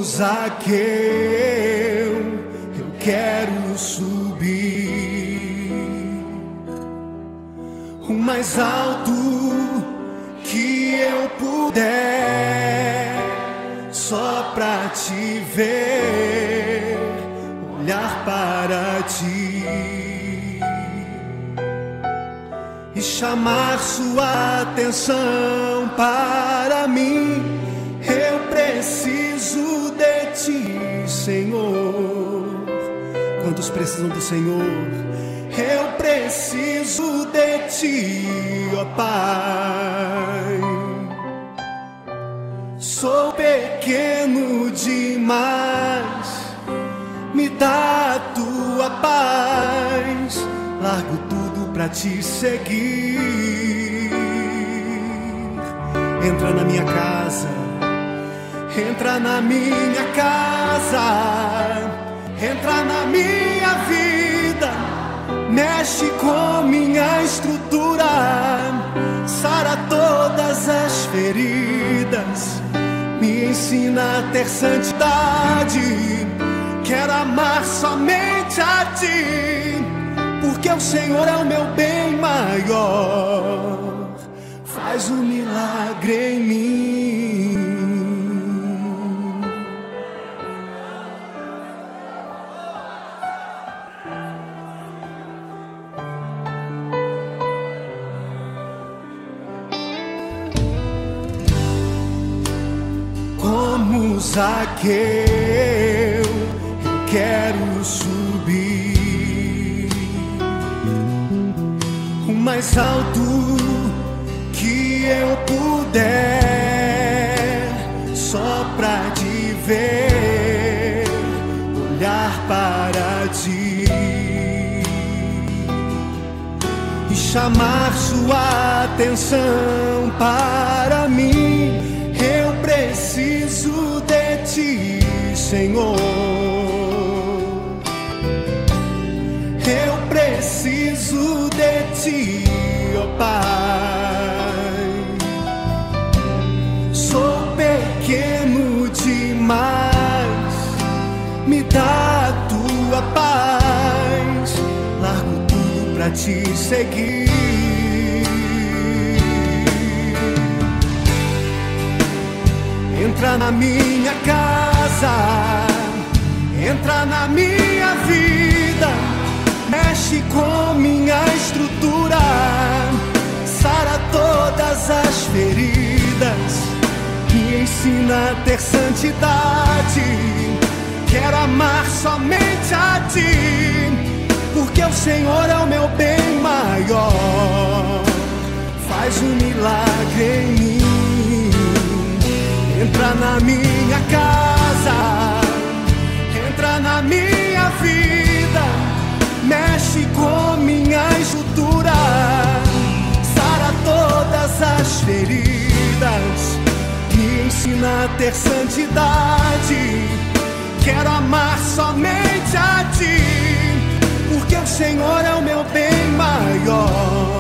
Zaqueu, eu quero subir o mais alto que eu puder, só pra te ver, olhar para ti e chamar sua atenção para mim. Eu preciso de ti, Senhor. Quantos precisam do Senhor? Eu preciso de ti, ó Pai. Sou pequeno demais, me dá a tua paz. Largo tudo pra te seguir. Entra na minha casa, entra na minha casa, entra na minha vida, mexe com minha estrutura, sara todas as feridas, me ensina a ter santidade. Quero amar somente a ti, porque o Senhor é o meu bem maior. Faz um milagre em mim. Como Zaqueu, eu quero subir o mais alto que eu puder, só pra te ver, olhar para ti e chamar sua atenção para mim. Eu preciso de ti, Senhor. Eu preciso de ti, ó Pai. Sou pequeno demais, me dá a tua paz. Largo tudo pra te seguir. Entra na minha casa, entra na minha vida, mexe com minha estrutura, sara todas as feridas, me ensina a ter santidade. Quero amar somente a ti, porque o Senhor é o meu bem maior. Faz um milagre em mim. Entra na minha casa, entra na minha vida, mexe com minha estrutura, sara todas as feridas, me ensina a ter santidade. Quero amar somente a ti, porque o Senhor é o meu bem maior.